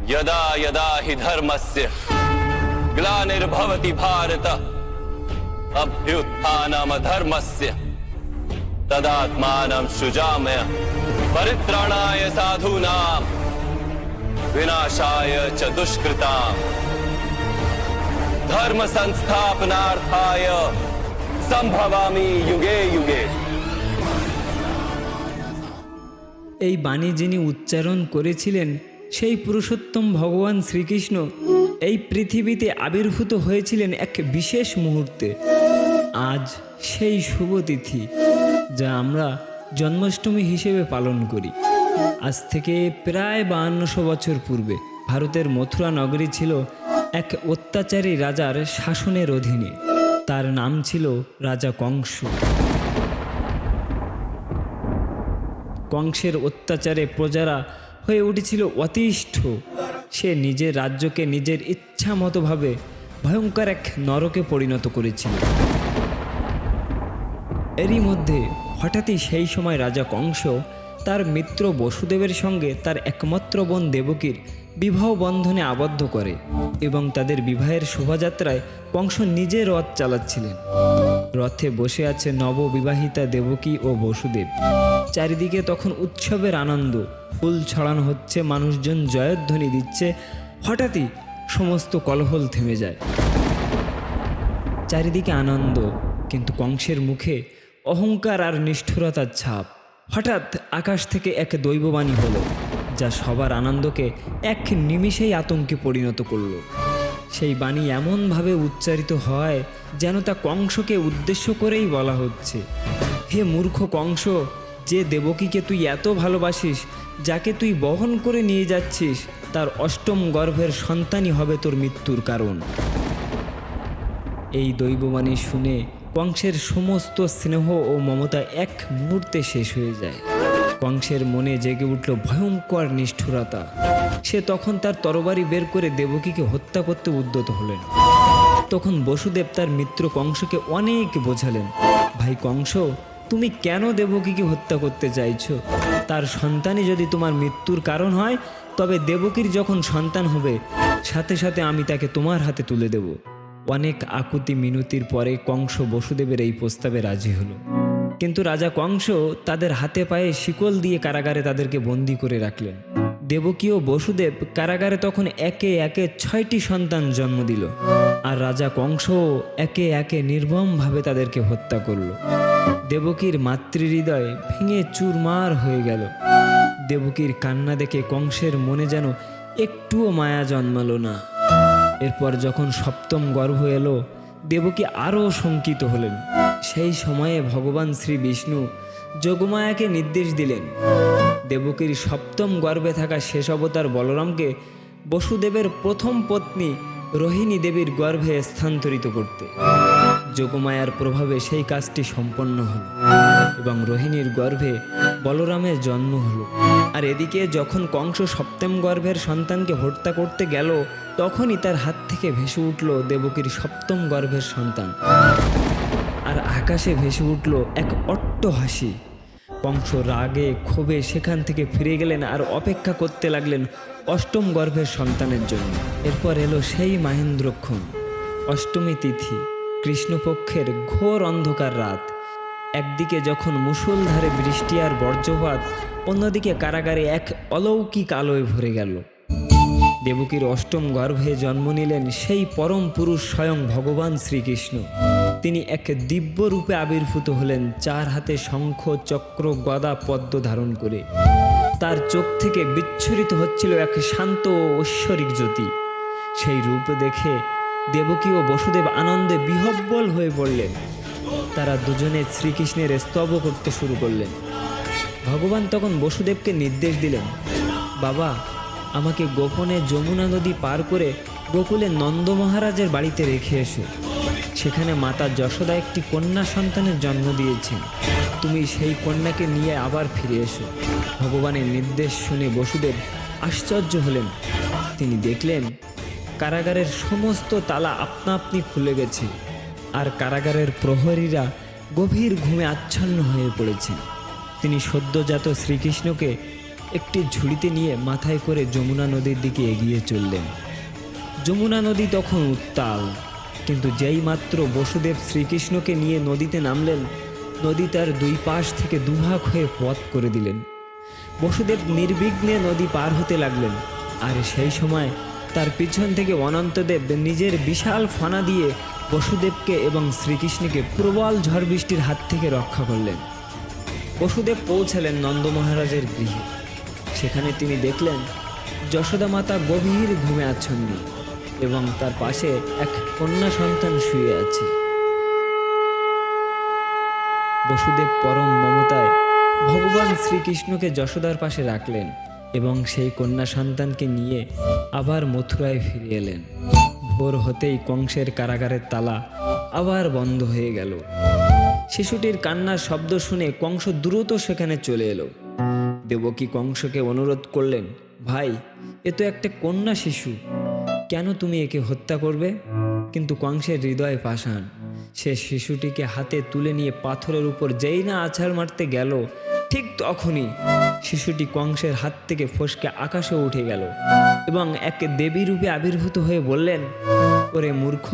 यदा यदा हि धर्मस्य ग्लानिर्भवति भारत अभ्युत्थानमधर्मस्य तदात्मानं सृजाम्य परित्राणाय साधूनां विनाशाय च दुष्कृतां धर्म संस्थापनार्थाय संभवामि युगे युगे। এই বাণী যিনি উচ্চারণ করেছিলেন সেই পুরুষোত্তম ভগবান শ্রীকৃষ্ণ এই পৃথিবীতে আবির্ভূত হয়েছিলেন এক বিশেষ মুহূর্তে। আজ সেই শুভ তিথি যা আমরা জন্মাষ্টমী হিসেবে পালন করি। আজ থেকে প্রায় 5200 বছর পূর্বে ভারতের মথুরা নগরী ছিল এক অত্যাচারী রাজার শাসনের অধীনে। তার নাম ছিল রাজা কংস। কংসের অত্যাচারে প্রজারা হয়ে উঠেছিল অতিষ্ঠ। সে নিজের রাজ্যকে নিজের ইচ্ছা মতোভাবে ভয়ঙ্কর এক নরকে পরিণত করেছিল। এরই মধ্যে হঠাৎই সেই সময় রাজা কংস তার মিত্র বসুদেবের সঙ্গে তার একমাত্র বোন দেবকীর বিবাহ বন্ধনে আবদ্ধ করে এবং তাদের বিবাহের শোভাযাত্রায় কংস নিজে রথ চালাচ্ছিলেন। রথে বসে আছে নববিবাহিতা দেবকী ও বসুদেব। চারিদিকে তখন উৎসবের আনন্দ, ফুল ছড়ানো হচ্ছে, মানুষজন জয়ধ্বনি দিচ্ছে। হঠাৎই সমস্ত কোলাহল থেমে যায়। চারিদিকে আনন্দ, কিন্তু কংসের মুখে অহংকার আর নিষ্ঠুরতার ছাপ। হঠাৎ আকাশ থেকে এক দৈববাণী হলো, যা সবার আনন্দকে এক নিমিষেই আতঙ্কে পরিণত করল। সেই বাণী এমনভাবে উচ্চারিত হয় যেন তা কংসকে উদ্দেশ্য করেই বলা হচ্ছে, হে মূর্খ কংস, যে দেবকীকে তুই এত ভালোবাসিস, যাকে তুই বহন করে নিয়ে যাচ্ছিস, তার অষ্টম গর্ভের সন্তানই হবে তোর মৃত্যুর কারণ। এই দৈববাণী শুনে কংসের সমস্ত স্নেহ ও মমতা এক মুহূর্তে শেষ হয়ে যায়। কংসের মনে জেগে উঠল ভয়ঙ্কর নিষ্ঠুরতা। সে তখন তার তরবারি বের করে দেবকীকে হত্যা করতে উদ্যত হলেন। তখন বসুদেব তার মিত্র কংসকে অনেক বোঝালেন, ভাই কংস, তুমি কেন দেবকীকে হত্যা করতে চাইছো? তার সন্তানই যদি তোমার মৃত্যুর কারণ হয়, তবে দেবকীর যখন সন্তান হবে সাথে সাথে আমি তাকে তোমার হাতে তুলে দেব। অনেক আকুতি মিনতির পরে কংস বসুদেবের এই প্রস্তাবে রাজি হলো। কিন্তু রাজা কংস তাদের হাতে পায়ে শিকল দিয়ে কারাগারে তাদেরকে বন্দী করে রাখলেন। দেবকী ও বসুদেব কারাগারে তখন একে একে 6টি সন্তান জন্ম দিল, আর রাজা কংস একে একে নির্মমভাবে তাদেরকে হত্যা করল। দেবকীর মাতৃহৃদয় ভেঙে চুরমার হয়ে গেল। দেবকীর কান্না দেখে কংসের মনে যেন একটুও মায়া জন্মালো না। এরপর যখন 7ম গর্ভ এলো, দেবকী আরও শঙ্কিত হলেন। সেই সময়ে ভগবান শ্রী বিষ্ণু যোগমায়াকে নির্দেশ দিলেন দেবকীর 7ম গর্ভে থাকা শেষ অবতার বলরামকে বসুদেবের প্রথম পত্নী রোহিণী দেবীর গর্ভে স্থানান্তরিত করতে। যোগমায়ার প্রভাবে সেই কাজটি সম্পন্ন হল এবং রোহিণীর গর্ভে বলরামের জন্ম হলো। আর এদিকে যখন কংস 7ম গর্ভের সন্তানকে হত্যা করতে গেল, তখনই তার হাত থেকে ভেসে উঠল দেবকীর 7ম গর্ভের সন্তান। আর আকাশে ভেসে উঠল এক অট্ট হাসি। কংস রাগে ক্ষোভে সেখান থেকে ফিরে গেলেন আর অপেক্ষা করতে লাগলেন 8ম গর্ভের সন্তানের জন্য। এরপর এলো সেই মাহেন্দ্রক্ষণ, অষ্টমী তিথি, কৃষ্ণপক্ষের ঘোর অন্ধকার রাত। একদিকে যখন মুষলধারে বৃষ্টি আর বজ্রপাত, অন্যদিকে কারাগারে এক অলৌকিক আলোয় ভরে গেল। দেবকীর 8ম গর্ভে জন্ম নিলেন সেই পরম পুরুষ স্বয়ং ভগবান শ্রীকৃষ্ণ। তিনি এক দিব্য রূপে আবির্ভূত হলেন, 4 হাতে শঙ্খ, চক্র, গদা, পদ্ম ধারণ করে। তার চোখ থেকে বিচ্ছুরিত হচ্ছিল এক শান্ত ও ঐশ্বরিক জ্যোতি। সেই রূপ দেখে দেবকী ও বসুদেব আনন্দে বিহ্বল হয়ে পড়লেন। তারা দুজনে শ্রীকৃষ্ণের স্তব করতে শুরু করলেন। ভগবান তখন বসুদেবকে নির্দেশ দিলেন, বাবা, আমাকে গোপনে যমুনা নদী পার করে গোকুলে নন্দ মহারাজের বাড়িতে রেখে এসো। সেখানে মাতা যশোদা একটি কন্যা সন্তানের জন্ম দিয়েছেন। তুমি সেই কন্যাকে নিয়ে আবার ফিরে এসো। ভগবানের নির্দেশ শুনে বসুদেব আশ্চর্য হলেন। তিনি দেখলেন কারাগারের সমস্ত তালা আপনা আপনি খুলে গেছে, আর কারাগারের প্রহরীরা গভীর ঘুমে আচ্ছন্ন হয়ে পড়েছেন। তিনি সদ্যজাত শ্রীকৃষ্ণকে একটি ঝুড়িতে নিয়ে মাথায় করে যমুনা নদীর দিকে এগিয়ে চললেন। যমুনা নদী তখন উত্তাল, কিন্তু যেই মাত্র বসুদেব শ্রীকৃষ্ণকে নিয়ে নদীতে নামলেন, নদী তার দুই পাশ থেকে দুভাগ হয়ে পথ করে দিলেন। বসুদেব নির্বিঘ্নে নদী পার হতে লাগলেন, আর সেই সময় তার পিছন থেকে অনন্তদেব নিজের বিশাল ফানা দিয়ে বসুদেবকে এবং শ্রীকৃষ্ণকে প্রবল ঝড় বৃষ্টির হাত থেকে রক্ষা করলেন। বসুদেব পৌঁছালেন নন্দ মহারাজের গৃহে। সেখানে তিনি দেখলেন যশোদা মাতা গভীর ঘুমে আচ্ছন্ন এবং তার পাশে এক কন্যা সন্তান শুয়ে আছে। বসুদেব পরম মমতায় ভগবান শ্রীকৃষ্ণকে যশোদার পাশে রাখলেন এবং সেই কন্যা সন্তানকে নিয়ে আবার মথুরায় ফিরে এলেন। ভোর হতেই কংসের কারাগারের তালা আবার বন্ধ হয়ে গেল। শিশুটির কান্নার শব্দ শুনে কংস দ্রুত সেখানে চলে এলো। দেবকী কংসকে অনুরোধ করলেন, ভাই, এ তো একটা কন্যা শিশু, কেন তুমি একে হত্যা করবে? কিন্তু কংসের হৃদয় পাষাণ। সে শিশুটিকে হাতে তুলে নিয়ে পাথরের উপর যেই না আছাড় মারতে গেল, ঠিক তখনই শিশুটি কংসের হাত থেকে ফসকে আকাশে উঠে গেল এবং এক দেবী রূপে আবির্ভূত হয়ে বললেন, ওরে মূর্খ,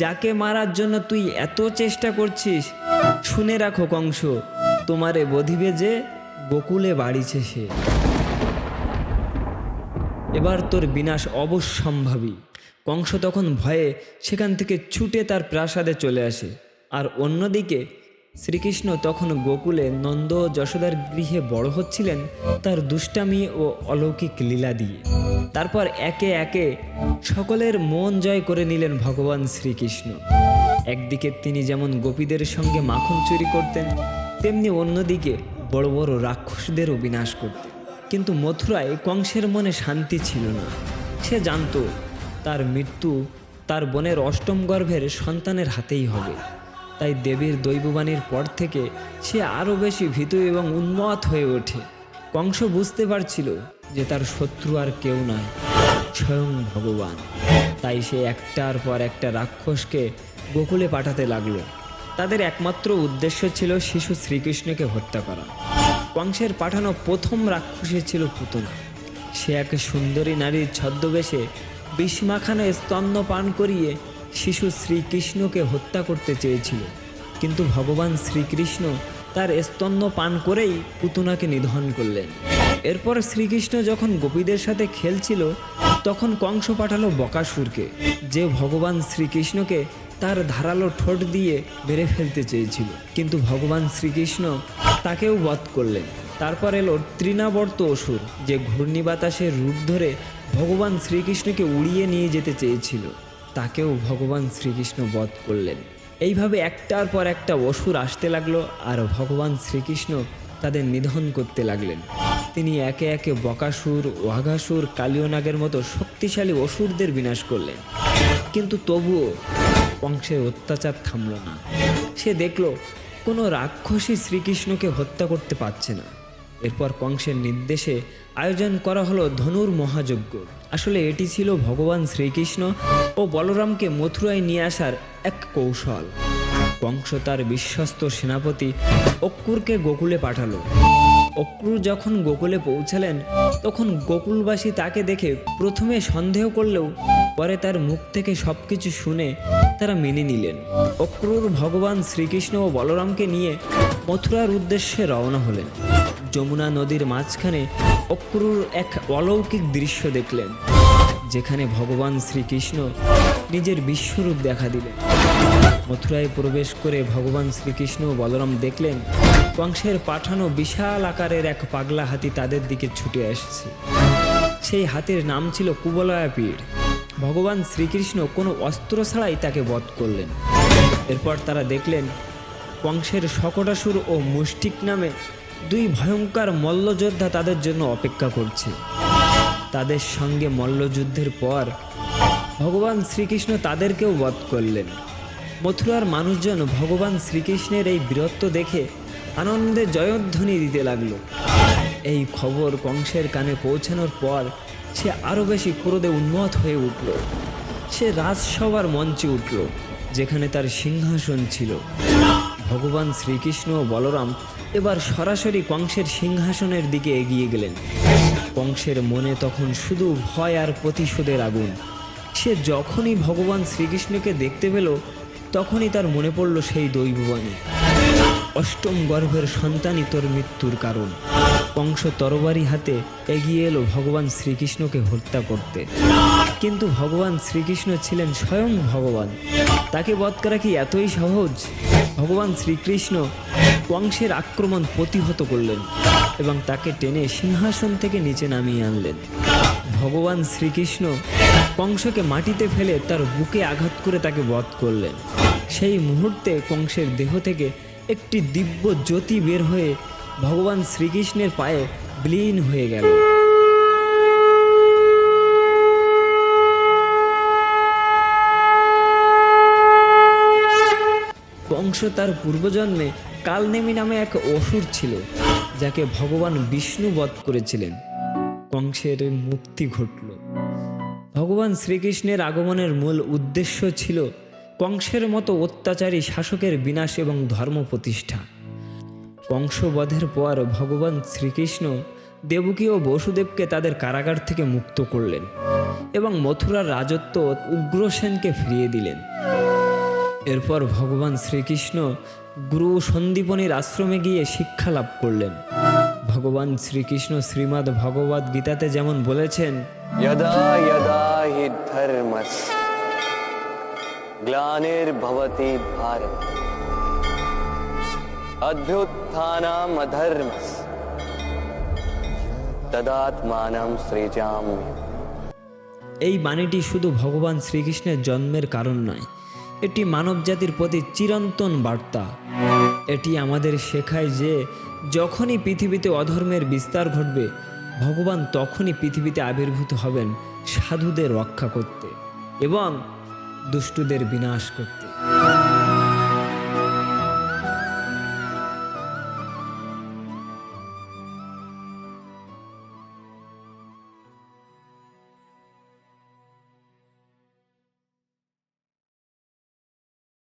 যাকে মারার জন্য তুই এত চেষ্টা করছিস, শুনে রাখো কংস, তোমারে বধিবে যে গোকুলে বাড়িছে সে। এবার তোর বিনাশ অবশ্যম্ভাবী। কংস তখন ভয়ে সেখান থেকে ছুটে তার প্রাসাদে চলে আসে। আর অন্যদিকে শ্রীকৃষ্ণ তখন গোকুলে নন্দ ও যশোদার গৃহে বড় হচ্ছিলেন তার দুষ্টামি ও অলৌকিক লীলা দিয়ে। তারপর একে একে সকলের মন জয় করে নিলেন ভগবান শ্রীকৃষ্ণ। একদিকে তিনি যেমন গোপীদের সঙ্গে মাখন চুরি করতেন, তেমনি অন্যদিকে বড় বড় রাক্ষসদেরও বিনাশ করতেন। কিন্তু মথুরায় কংসের মনে শান্তি ছিল না। সে জানত তার মৃত্যু তার বোনের অষ্টম গর্ভের সন্তানের হাতেই হবে। তাই দেবীর দৈববাণীর পর থেকে সে আরও বেশি ভীতু এবং উন্মাদ হয়ে ওঠে। কংস বুঝতে পারছিল যে তার শত্রু আর কেউ নয়, স্বয়ং ভগবান। তাই সে একটার পর একটা রাক্ষসকে গোকুলে পাঠাতে লাগলো। তাদের একমাত্র উদ্দেশ্য ছিল শিশু শ্রীকৃষ্ণকে হত্যা করা। কংসের পাঠানো প্রথম রাক্ষসী ছিল পুতনা। সে এক সুন্দরী নারীর ছদ্মবেশে বিষমাখানো স্তন্য পান করিয়ে শিশু শ্রীকৃষ্ণকে হত্যা করতে চেয়েছিল, কিন্তু ভগবান শ্রীকৃষ্ণ তার স্তন্য পান করেই পুতনাকে নিধন করলেন। এরপর শ্রীকৃষ্ণ যখন গোপীদের সাথে খেলছিল, তখন কংস পাঠালো বকাসুরকে, যে ভগবান শ্রীকৃষ্ণকে তার ধারালো ঠোঁট দিয়ে মেরে ফেলতে চেয়েছিল, কিন্তু ভগবান শ্রীকৃষ্ণ তাকেও বধ করলেন। তারপর এলো তৃণাবর্ত অসুর, যে ঘূর্ণি বাতাসের রূপ ধরে ভগবান শ্রীকৃষ্ণকে উড়িয়ে নিয়ে যেতে চেয়েছিল, তাকেও ভগবান শ্রীকৃষ্ণ বধ করলেন। এইভাবে একটার পর একটা অসুর আসতে লাগলো, আর ভগবান শ্রীকৃষ্ণ তাদের নিধন করতে লাগলেন। তিনি একে একে বকাসুর, ওয়াঘাসুর, কালিয়নাগের মতো শক্তিশালী অসুরদের বিনাশ করলেন। কিন্তু তবুও কংসের অত্যাচার থামল না। সে দেখল কোনো রাক্ষসী শ্রীকৃষ্ণকে হত্যা করতে পারছে না। এরপর কংসের নির্দেশে আয়োজন করা হলো ধনুর মহাযজ্ঞ। আসলে এটি ছিল ভগবান শ্রীকৃষ্ণ ও বলরামকে মথুরায় নিয়ে আসার এক কৌশল। কংস তার বিশ্বস্ত সেনাপতি অক্রুরকে গোকুলে পাঠালো। অক্রুর যখন গোকুলে পৌঁছালেন, তখন গোকুলবাসী তাকে দেখে প্রথমে সন্দেহ করলেও পরে তার মুখ থেকে সবকিছু শুনে তারা মেনে নিলেন। অক্রুর ভগবান শ্রীকৃষ্ণ ও বলরামকে নিয়ে মথুরার উদ্দেশ্যে রওনা হলেন। যমুনা নদীর মাঝখানে অক্রুর এক অলৌকিক দৃশ্য দেখলেন, যেখানে ভগবান শ্রীকৃষ্ণ নিজের বিশ্বরূপ দেখা দিলেন। মথুরায় প্রবেশ করে ভগবান শ্রীকৃষ্ণ ও বলরাম দেখলেন কংসের পাঠানো বিশাল আকারের এক পাগলা হাতি তাদের দিকে ছুটে আসছে। সেই হাতির নাম ছিল কুবলয়াপীড়। ভগবান শ্রীকৃষ্ণ কোনো অস্ত্র ছাড়াই তাকে বধ করলেন। এরপর তারা দেখলেন কংসের শকটাসুর ও মুষ্টিক নামে দুই ভয়ঙ্কর মল্লযোদ্ধা তাদের জন্য অপেক্ষা করছে। তাদের সঙ্গে মল্লযুদ্ধের পর ভগবান শ্রীকৃষ্ণ তাদেরকেও বধ করলেন। মথুরার মানুষজন ভগবান শ্রীকৃষ্ণের এই বীরত্ব দেখে আনন্দে জয়ধ্বনি দিতে লাগলো। এই খবর কংসের কানে পৌঁছানোর পর সে আরও বেশি ক্রোধে উন্মত্ত হয়ে উঠল। সে রাজসভার মঞ্চে উঠল, যেখানে তার সিংহাসন ছিল। ভগবান শ্রীকৃষ্ণ ও বলরাম এবার সরাসরি কংসের সিংহাসনের দিকে এগিয়ে গেলেন। কংসের মনে তখন শুধু ভয় আর প্রতিশোধের আগুন। সে যখনই ভগবান শ্রীকৃষ্ণকে দেখতে পেল তখনই তার মনে পড়ল সেই দৈববাণী, অষ্টম গর্ভের সন্তানই তোর মৃত্যুর কারণ। কংস তরবারি হাতে এগিয়ে এলো ভগবান শ্রীকৃষ্ণকে হত্যা করতে, কিন্তু ভগবান শ্রীকৃষ্ণ ছিলেন স্বয়ং ভগবান, তাকে বধ করা কি এতই সহজ? ভগবান শ্রীকৃষ্ণ কংসের আক্রমণ প্রতিহত করলেন এবং তাকে টেনে সিংহাসন থেকে নিচে নামিয়ে আনলেন। ভগবান শ্রীকৃষ্ণ কংসকে মাটিতে ফেলে তার বুকে আঘাত করে তাকে বধ করলেন। সেই মুহূর্তে কংসের দেহ থেকে একটি দিব্য জ্যোতি বের হয়ে ভগবান শ্রীকৃষ্ণের পায়ে বিলীন হয়ে গেল। কংস তার পূর্বজন্মে কালনেমি নামে এক অসুর ছিল, যাকে ভগবান বিষ্ণু বধ করেছিলেন। কংসের মুক্তি ঘটল। ভগবান শ্রীকৃষ্ণের আগমনের মূল উদ্দেশ্য ছিল কংসের মতো অত্যাচারী শাসকের বিনাশ এবং ধর্ম প্রতিষ্ঠা। কংসবধের পর ভগবান শ্রীকৃষ্ণ দেবকী ও বসুদেবকে তাদের কারাগার থেকে মুক্ত করলেন এবং মথুরার রাজত্ব উগ্রসেনকে ফিরিয়ে দিলেন। এরপর ভগবান শ্রীকৃষ্ণ গুরু সন্দীপনীর আশ্রমে গিয়ে শিক্ষা লাভ করলেন। ভগবান শ্রীকৃষ্ণ শ্রীমদ্ ভগবদ গীতাতে যেমন বলেছেন, यदा यदा हि धर्मस्य ग्लानिर्भवति भारत अभ्युत्थानम् अधर्मस्य तदात्मानं सृजाम्यहम्। এই বাণীটি শুধু ভগবান শ্রীকৃষ্ণের জন্মের কারণ নয়, এটি মানব জাতির প্রতি চিরন্তন বার্তা। এটি আমাদের শেখায় যে যখনই পৃথিবীতে অধর্মের বিস্তার ঘটবে, ভগবান তখনই পৃথিবীতে আবির্ভূত হবেন সাধুদের রক্ষা করতে এবং দুষ্টুদের বিনাশ করতে।